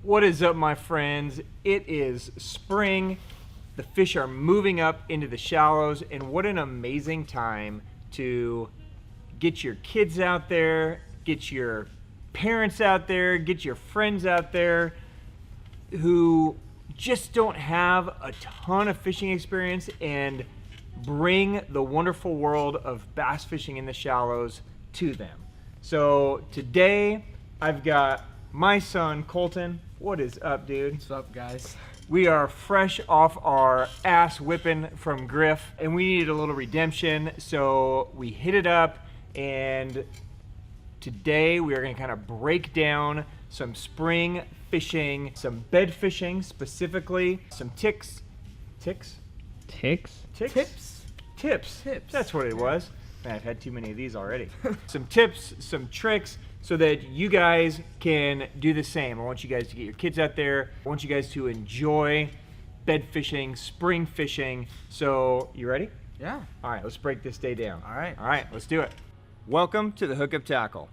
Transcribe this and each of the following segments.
What is up, my friends? It is spring. The fish are moving up into the shallows, and what an amazing time to get your kids out there, get your parents out there, get your friends out there who just don't have a ton of fishing experience and bring the wonderful world of bass fishing in the shallows to them. So today I've got my son Kolton. What is up, dude? What's up, guys? We are fresh off our ass whipping from Griff, and we needed a little redemption, so we hit it up, and today we are going to kind of break down some spring fishing, some bed fishing specifically, some tips. That's what it was. Man, I've had too many of these already. Some tips, some tricks, so that you guys can do the same. I want you guys to get your kids out there. I want you guys to enjoy bed fishing, spring fishing. So, you ready? Yeah. All right, let's break this day down. All right. All right, let's do it. Welcome to the Hookup Tackle.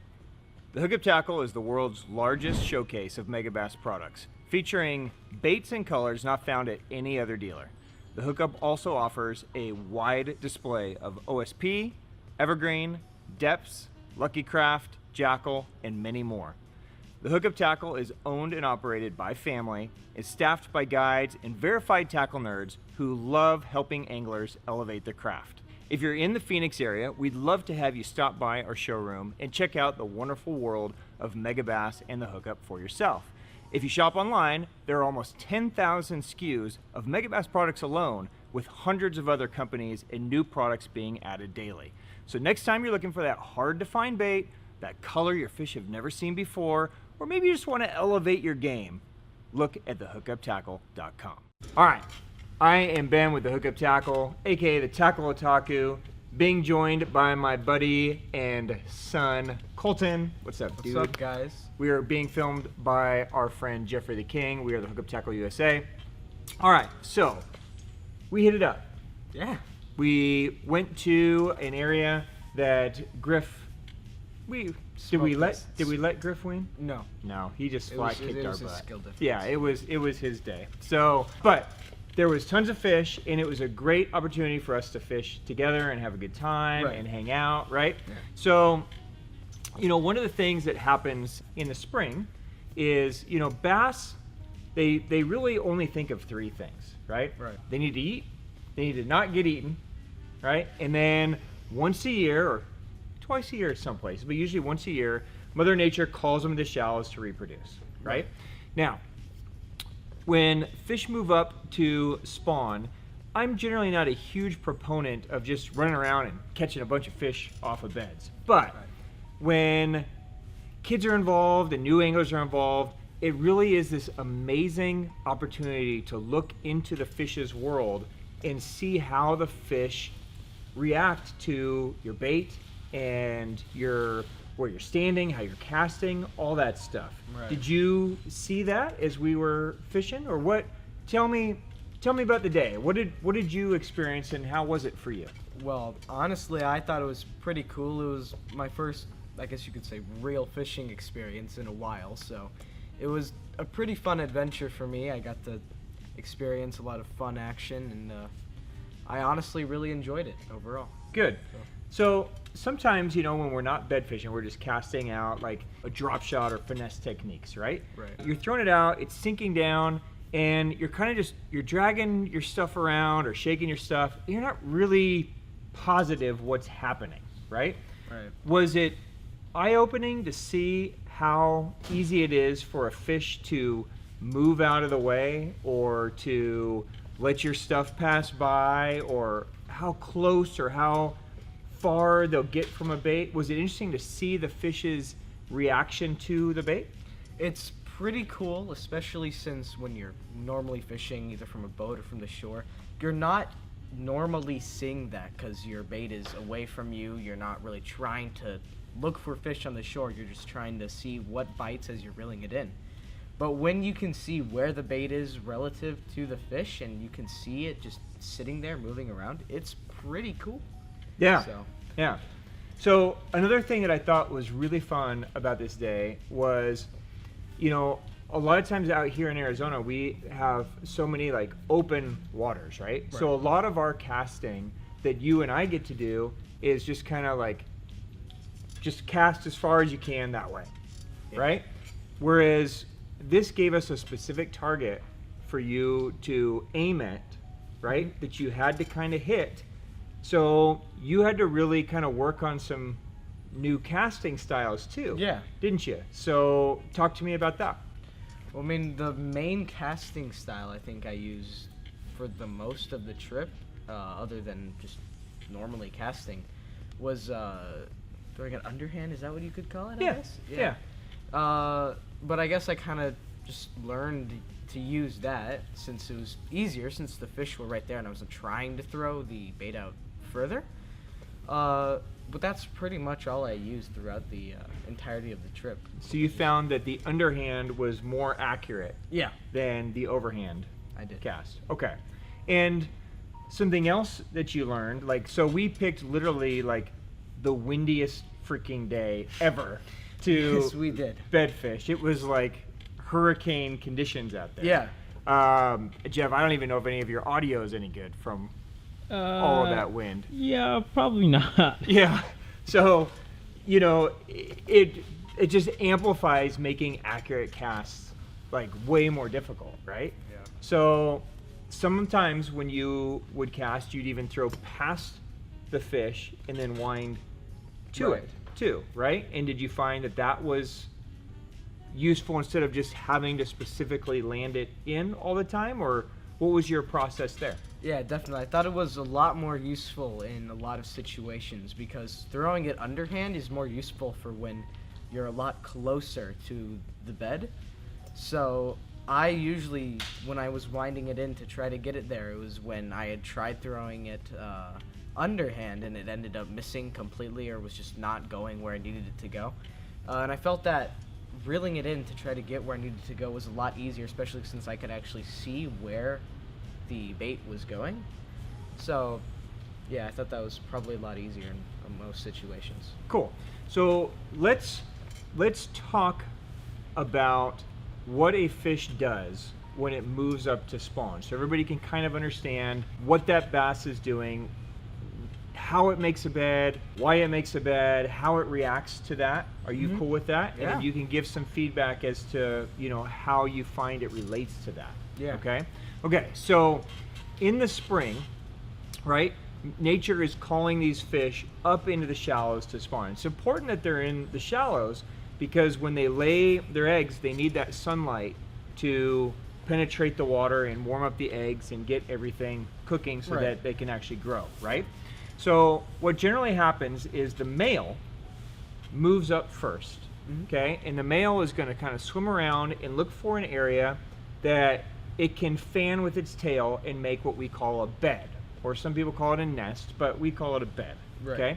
The Hookup Tackle is the world's largest showcase of Megabass products, featuring baits and colors not found at any other dealer. The Hookup also offers a wide display of OSP, Evergreen, Deps, Lucky Craft, Jackal, and many more. The Hookup Tackle is owned and operated by family, is staffed by guides and verified tackle nerds who love helping anglers elevate their craft. If you're in the Phoenix area, we'd love to have you stop by our showroom and check out the wonderful world of Megabass and the Hookup for yourself. If you shop online, there are almost 10,000 SKUs of Megabass products alone, with hundreds of other companies and new products being added daily. So next time you're looking for that hard to find bait, that color your fish have never seen before, or maybe you just want to elevate your game, look at thehookuptackle.com. All right, I am Ben with the Hookup Tackle, aka the Tackle Otaku, being joined by my buddy and son, Kolton. What's up, dude? What's up, guys? We are being filmed by our friend Jeffrey the King. We are the Hookup Tackle USA. All right, so we hit it up. Yeah. We went to an area that Griff. Did we let Griff win? No. No, he just flat kicked our butt. Skill difference. Yeah, it was his day. So, but there was tons of fish, and it was a great opportunity for us to fish together and have a good time and hang out, right? Yeah. So, one of the things that happens in the spring is, bass, they really only think of three things, right? Right. They need to eat, they need to not get eaten, right? And then once a year, or twice a year some places, but usually once a year, Mother Nature calls them to shallows to reproduce, right? Now, when fish move up to spawn, I'm generally not a huge proponent of just running around and catching a bunch of fish off of beds. But when kids are involved and new anglers are involved, it really is this amazing opportunity to look into the fish's world and see how the fish react to your bait and where you're standing, how you're casting, all that stuff. Right. Did you see that as we were fishing, or what? Tell me about the day. What did you experience, and how was it for you? Well, honestly, I thought it was pretty cool. It was my first, I guess you could say, real fishing experience in a while. So it was a pretty fun adventure for me. I got to experience a lot of fun action, and I honestly really enjoyed it overall. Good. So sometimes, when we're not bed fishing, we're just casting out like a drop shot or finesse techniques, right? Right. You're throwing it out, it's sinking down, and you're kind of you're dragging your stuff around or shaking your stuff. You're not really positive what's happening, right? Right. Was it eye-opening to see how easy it is for a fish to move out of the way, or to let your stuff pass by, or how close or how far they'll get from a bait? Was it interesting to see the fish's reaction to the bait? It's pretty cool, especially since when you're normally fishing either from a boat or from the shore, you're not normally seeing that because your bait is away from you. You're not really trying to look for fish on the shore. You're just trying to see what bites as you're reeling it in. But when you can see where the bait is relative to the fish, and you can see it just sitting there moving around, it's pretty cool. Yeah. So. Yeah. So another thing that I thought was really fun about this day was, a lot of times out here in Arizona, we have so many like open waters, right? So a lot of our casting that you and I get to do is just kind of like, just cast as far as you can that way, right? Whereas this gave us a specific target for you to aim at, right? That you had to kind of hit. So you had to really kind of work on some new casting styles too. Yeah. Didn't you? So talk to me about that. Well, I mean, the main casting style I think I used for the most of the trip, other than just normally casting, was throwing an underhand. Is that what you could call it? I guess? Yeah. But I guess I kind of just learned to use that since it was easier, since the fish were right there and I wasn't trying to throw the bait out further. But that's pretty much all I used throughout the entirety of the trip. So you found that the underhand was more accurate Yeah, than the overhand I did. cast. Okay. And something else that you learned, like, so we picked literally like the windiest freaking day ever to Yes, we did. bedfish. It was like hurricane conditions out there. Yeah. Jeff, I don't even know if any of your audio is any good from all of that wind. Yeah, probably not. Yeah. So, you know, it just amplifies making accurate casts like way more difficult, right? Yeah. So sometimes when you would cast, you'd even throw past the fish and then wind to Right. it too, right? And did you find that that was useful instead of just having to specifically land it in all the time, or what was your process there? Yeah, definitely. I thought it was a lot more useful in a lot of situations because throwing it underhand is more useful for when you're a lot closer to the bed. So I usually, when I was winding it in to try to get it there, it was when I had tried throwing it underhand and it ended up missing completely or was just not going where I needed it to go. And I felt that reeling it in to try to get where I needed to go was a lot easier, especially since I could actually see where the bait was going. So yeah, I thought that was probably a lot easier in most situations. Cool. So let's talk about what a fish does when it moves up to spawn, so everybody can kind of understand what that bass is doing, how it makes a bed, why it makes a bed, how it reacts to that. Are you cool with that? Yeah. And you can give some feedback as to, you know, how you find it relates to that. Yeah. Okay. Okay. So in the spring, right, nature is calling these fish up into the shallows to spawn. It's important that they're in the shallows because when they lay their eggs, they need that sunlight to penetrate the water and warm up the eggs and get everything cooking so Right. that they can actually grow, right? So what generally happens is the male moves up first, okay? And the male is going to kind of swim around and look for an area that it can fan with its tail and make what we call a bed, or some people call it a nest, but we call it a bed, Right. okay?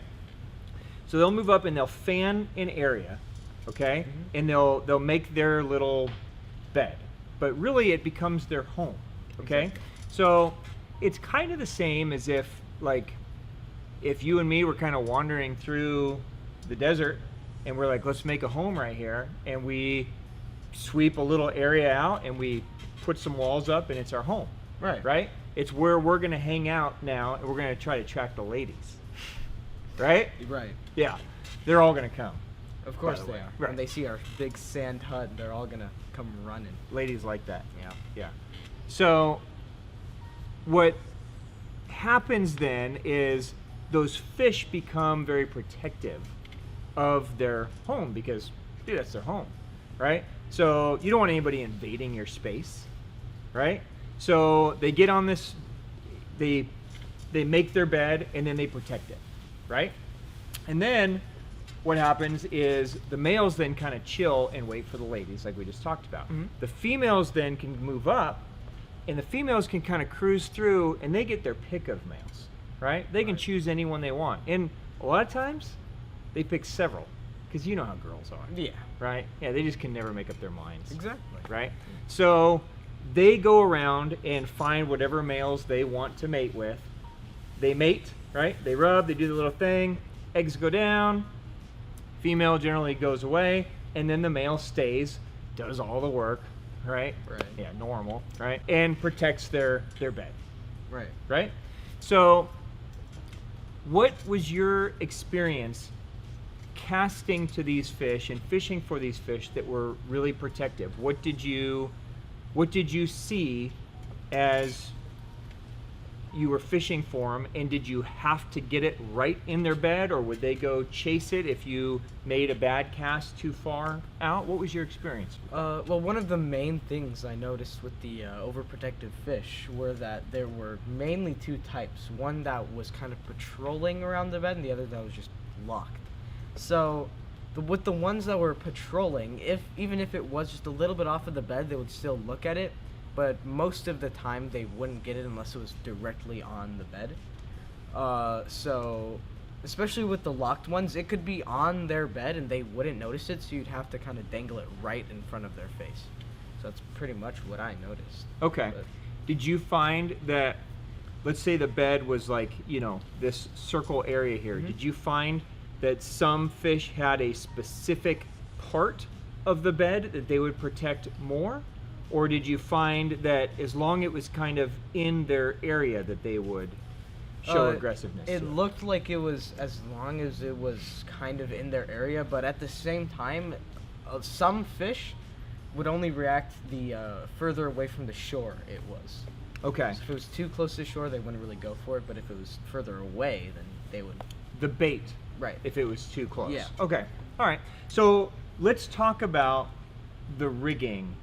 So they'll move up and they'll fan an area, okay? And they'll make their little bed, but really it becomes their home, okay? Exactly. So it's kind of the same as if, like, if you and me were kind of wandering through the desert and we're like, let's make a home right here, and we sweep a little area out and we put some walls up and it's our home, Right. right? It's where we're going to hang out now and we're going to try to attract the ladies, right? Right. Yeah, they're all going to come. Of course the they way. are. Right. When they see our big sand hut, they're all gonna come running. Ladies like that. Yeah. Yeah. So what happens then is those fish become very protective of their home because, dude, that's their home, right? So you don't want anybody invading your space, right? So they get on this, they make their bed and then they protect it, right? And then what happens is the males then kind of chill and wait for the ladies, like we just talked about. The females then can move up, and the females can kind of cruise through, and they get their pick of males, right? They can choose anyone they want. And a lot of times, they pick several, because you know how girls are, Yeah. right? Yeah, they just can never make up their minds, Exactly. right? So they go around and find whatever males they want to mate with. They mate, right? They rub, they do the little thing, eggs go down, female generally goes away, and then the male stays, does all the work, right? Right. Yeah, normal, right? And protects their bed, Right. right? So, what was your experience casting to these fish and fishing for these fish that were really protective? What did you see as you were fishing for them, and did you have to get it right in their bed, or would they go chase it if you made a bad cast too far out? What was your experience? Well, one of the main things I noticed with the overprotective fish were that there were mainly two types. One that was kind of patrolling around the bed, and the other that was just locked. So, with the ones that were patrolling, even if it was just a little bit off of the bed, they would still look at it. But most of the time, they wouldn't get it unless it was directly on the bed. So, especially with the locked ones, it could be on their bed and they wouldn't notice it, so you'd have to kind of dangle it right in front of their face. So that's pretty much what I noticed. Okay. But Did you find that, let's say the bed was like, this circle area here. Mhm. Did you find that some fish had a specific part of the bed that they would protect more? Or did you find that as long as it was kind of in their area that they would show aggressiveness? It looked like it was as long as it was kind of in their area, but at the same time, some fish would only react the further away from the shore it was. Okay. So if it was too close to shore, they wouldn't really go for it, but if it was further away, then they would. The bait. Right. If it was too close. Yeah. Okay. All right. So let's talk about the rigging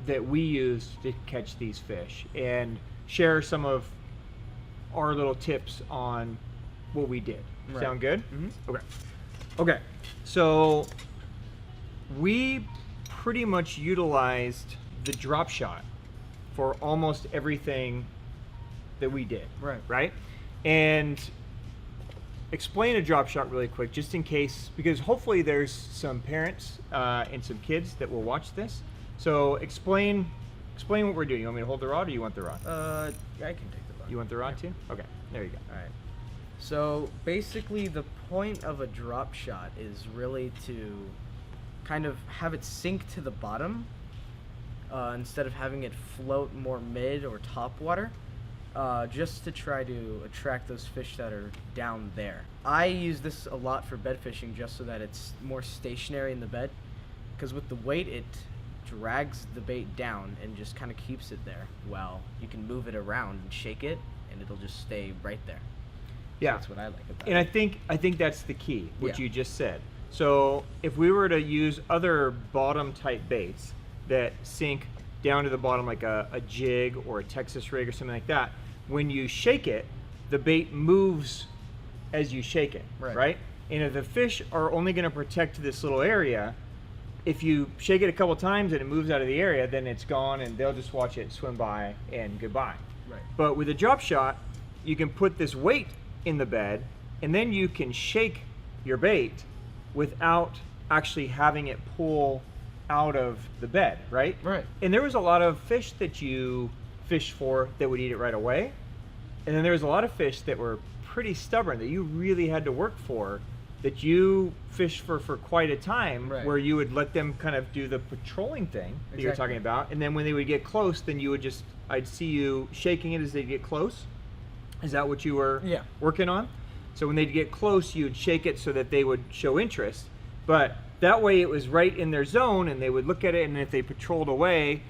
that we use to catch these fish and share some of our little tips on what we did. Right. Sound good? Mm-hmm. Okay. Okay. So we pretty much utilized the drop shot for almost everything that we did. Right. Right? And explain a drop shot really quick, just in case, because hopefully there's some parents and some kids that will watch this. So explain what we're doing. You want me to hold the rod, or you want the rod? I can take the rod. You want the rod too? Okay, there you go. All right. So basically, the point of a drop shot is really to kind of have it sink to the bottom instead of having it float more mid or top water, just to try to attract those fish that are down there. I use this a lot for bed fishing just so that it's more stationary in the bed, because with the weight it drags the bait down and just kind of keeps it there. Well, you can move it around and shake it and it'll just stay right there. Yeah, So that's what I like about and it. I think that's the key, what Yeah. you just said. So if we were to use other bottom type baits that sink down to the bottom, like a jig or a Texas rig or something like that, when you shake it, the bait moves as you shake it, Right. And if the fish are only going to protect this little area, if you shake it a couple times and it moves out of the area, then it's gone and they'll just watch it swim by and goodbye. Right. But with a drop shot, you can put this weight in the bed and then you can shake your bait without actually having it pull out of the bed, right? Right. And there was a lot of fish that you fished for that would eat it right away. And then there was a lot of fish that were pretty stubborn that you really had to work for, that you fished for quite a time, Right. where you would let them kind of do the patrolling thing that you're Exactly. talking about. And then when they would get close, then you would just, I'd see you shaking it as they get close. Is that what you were Yeah. working on? So when they'd get close, you'd shake it so that they would show interest. But that way it was right in their zone and they would look at it, and if they patrolled away,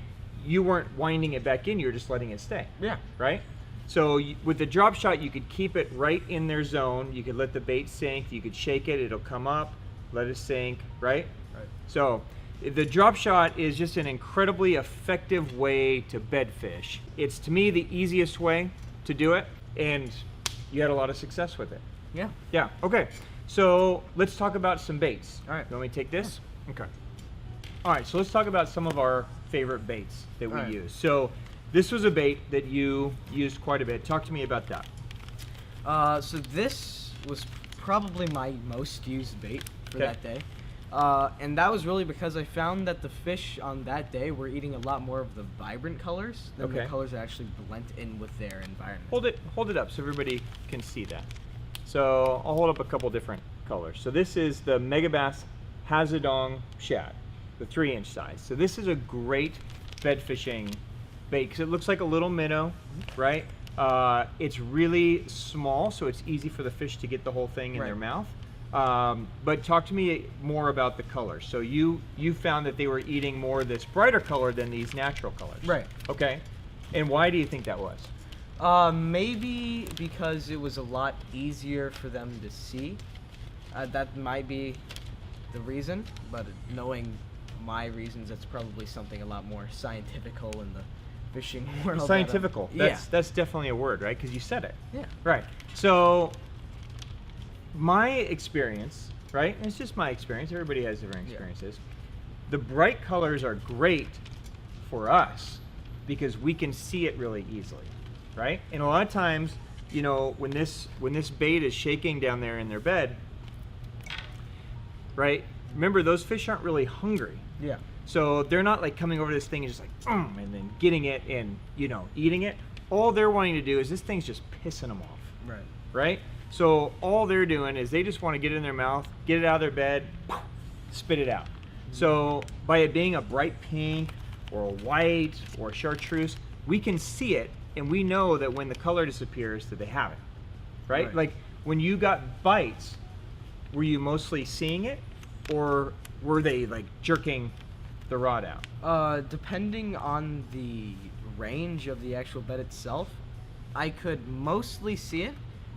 you weren't winding it back in, you were just letting it stay. Yeah. Right? So with the drop shot, you could keep it right in their zone. You could let the bait sink. You could shake it. It'll come up, let it sink, right? Right. So the drop shot is just an incredibly effective way to bed fish. It's, to me, the easiest way to do it, and you had a lot of success with it. Yeah. Yeah, okay. So let's talk about some baits. All right. You want me to take this? Okay. All right, so let's talk about some of our favorite baits that we All right. use. So this was a bait that you used quite a bit. Talk to me about that. So this was probably my most used bait for Okay. that day. And that was really because I found that the fish on that day were eating a lot more of the vibrant colors than the Okay. colors that actually blend in with their environment. Hold it up so everybody can see that. So I'll hold up a couple different colors. So this is the Megabass Hazedong Shad, the 3-inch size. So this is a great bed fishing bait because it looks like a little minnow, right? It's really small, so it's easy for the fish to get the whole thing in their mouth. But talk to me more about the colors. So you found that they were eating more of this brighter color than these natural colors. Right. Okay. And why do you think that was? Maybe because it was a lot easier for them to see. That might be the reason, but knowing my reasons, that's probably something a lot more scientifical in the fishing world. Scientifical. That's definitely a word, right? Because you said it. Yeah. Right. So my experience, right? And it's just my experience. Everybody has different experiences. The bright colors are great for us because we can see it really easily, right? And a lot of times, you know, when this bait is shaking down there in their bed, right? Remember, those fish aren't really hungry. Yeah. So they're not like coming over this thing and just like, and then getting it and, you know, eating it. All they're wanting to do is this thing's just pissing them off. Right. Right? So all they're doing is they just want to get it in their mouth, get it out of their bed, spit it out. So by it being a bright pink or a white or a chartreuse, we can see it and we know that when the color disappears that they have it. Right? Like when you got bites, were you mostly seeing it or were they like jerking the rod out? Depending on the range of the actual bed itself, I could mostly see it,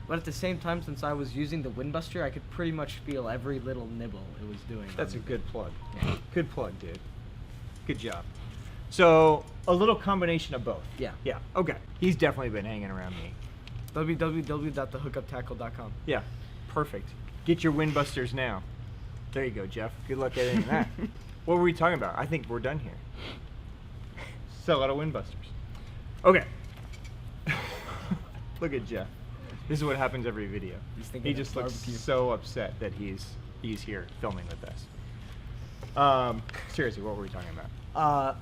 but at the same time, since I was using the Windbuster, I could pretty much feel every little nibble it was doing. That's a good plug. Yeah. Good plug, dude. Good job. So a little combination of both. Yeah. Yeah. Okay. He's definitely been hanging around me. www.thehookuptackle.com. Yeah. Perfect. Get your Windbusters now. There you go, Jeff. Good luck editing that. What were we talking about? I think we're done here. Sell out of Windbusters. Okay. Look at Jeff. This is what happens every video. He just looks so upset that he's here filming with us. Seriously, what were we talking about?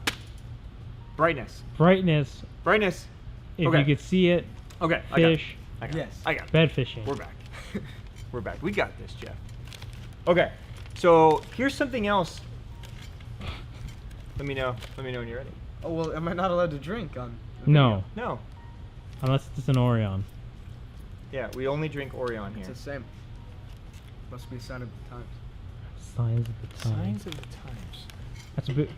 Brightness. Brightness. Brightness. If you could see it. Okay. Fish. I got it. Bed fishing. We're back. We're back. We got this, Jeff. Okay. So here's something else. Let me know when you're ready. Oh, well, am I not allowed to drink on No. No. Unless it's an Orion. Yeah, we only drink Orion here. It's the same. Must be a sign of the times. Signs of the times. Signs of the times. That's a bit...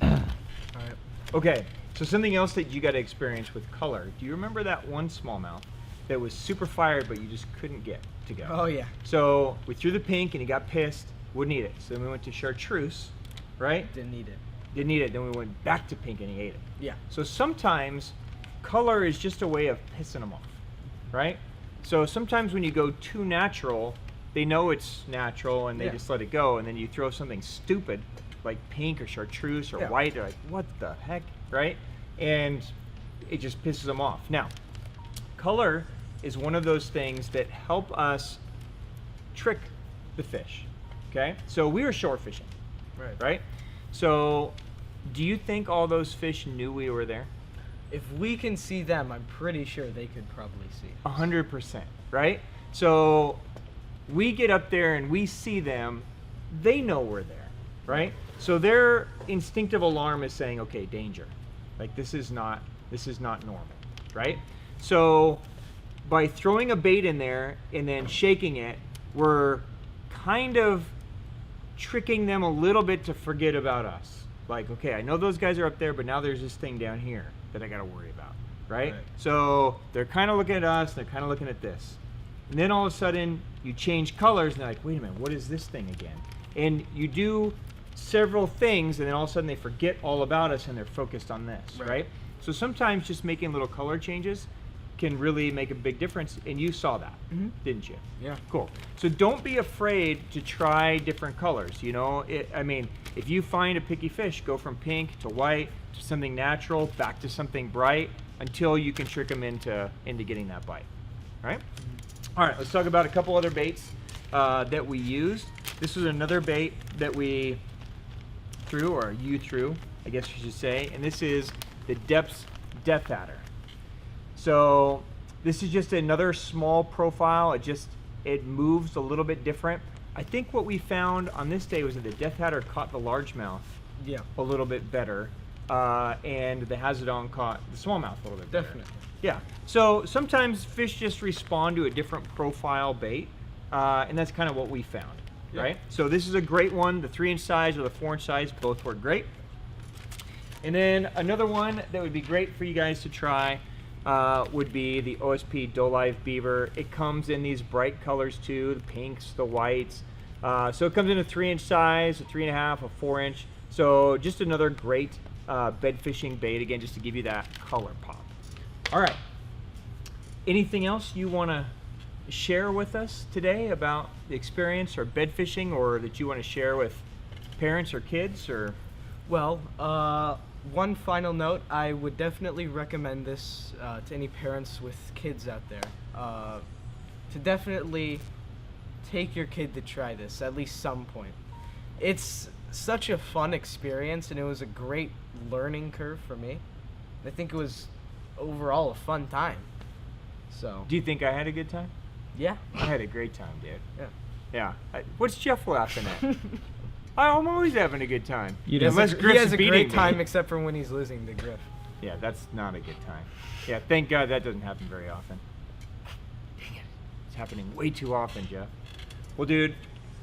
Alright. Okay, so something else that you got to experience with color. Do you remember that one smallmouth that was super fired but you just couldn't get to go? Oh, yeah. So we threw the pink and he got pissed, wouldn't eat it. So then we went to chartreuse, right? Didn't eat it. Didn't eat it. Then we went back to pink and he ate it. Yeah. So sometimes color is just a way of pissing them off, right? So sometimes when you go too natural, they know it's natural and they just let it go. And then you throw something stupid like pink or chartreuse or white. They're like, what the heck, right? And it just pisses them off. Now, color is one of those things that help us trick the fish, okay? So we were shore fishing, right? So do you think all those fish knew we were there? If we can see them, I'm pretty sure they could probably see us. 100%, right? So we get up there and we see them, they know we're there, right? So their instinctive alarm is saying, okay, danger. Like this is not normal, right? So by throwing a bait in there and then shaking it, we're kind of tricking them a little bit to forget about us. Like, okay, I know those guys are up there, but now there's this thing down here that I got to worry about, right? So they're kind of looking at us, and they're kind of looking at this. And then all of a sudden, you change colors, and they're like, wait a minute, what is this thing again? And you do several things, and then all of a sudden they forget all about us, and they're focused on this, right? So sometimes just making little color changes can really make a big difference, and you saw that, didn't you? Yeah. Cool. So don't be afraid to try different colors, you know? I mean, if you find a picky fish, go from pink to white to something natural, back to something bright, until you can trick them into getting that bite, right? All right, let's talk about a couple other baits that we used. This was another bait that we threw, or you threw, I guess you should say, and this is the Deps Deathadder. So this is just another small profile. It moves a little bit different. I think what we found on this day was that the Deathadder caught the largemouth Yeah. a little bit better, and the Hazedong caught the smallmouth a little bit better. Definitely. Yeah. So sometimes fish just respond to a different profile bait, and that's kind of what we found, Yeah. right? So this is a great one. The 3-inch size or the 4-inch size both work great. And then another one that would be great for you guys to try would be the OSP Dolive Beaver. It comes in these bright colors too, the pinks, the whites. So it comes in a 3-inch size, a 3.5, a 4-inch. So just another great bed fishing bait, again, just to give you that color pop. All right. Anything else you want to share with us today about the experience or bed fishing, or that you want to share with parents or kids? Or Well, one final note, I would definitely recommend this to any parents with kids out there. To definitely take your kid to try this at least some point. It's such a fun experience, and it was a great learning curve for me. I think it was overall a fun time. So, do you think I had a good time? yeah. I had a great time, dude. Yeah. Yeah. What's Jeff laughing at? I'm always having a good time. You Unless don't- He Griff's has a beating great me. time except for when he's losing to Griff. Yeah, that's not a good time. Yeah, thank God that doesn't happen very often. Dang it. It's happening way too often, Jeff. Well, dude,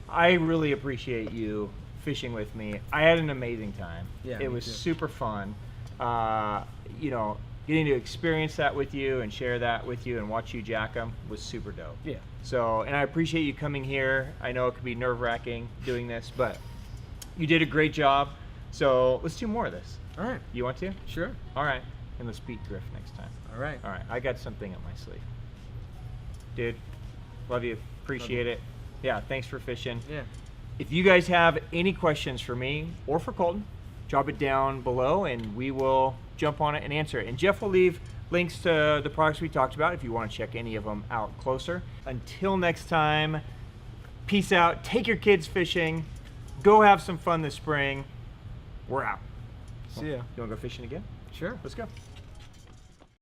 I really appreciate you fishing with me. I had an amazing time. Yeah, It me was too. super fun. You know, getting to experience that with you and share that with you and watch you jack them was super dope. Yeah. So, and I appreciate you coming here. I know it could be nerve-wracking doing this, but you did a great job. So let's do more of this. All right. You want to? Sure. All right. And let's beat Griff next time. All right. All right. I got something up my sleeve. Dude, love you. Appreciate it. Yeah, thanks for fishing. Yeah. If you guys have any questions for me or for Kolton, drop it down below and we will jump on it and answer it. And Jeff will leave links to the products we talked about if you want to check any of them out closer. Until next time, peace out. Take your kids fishing. Go have some fun this spring. We're out. See ya. You want to go fishing again? Sure. Let's go.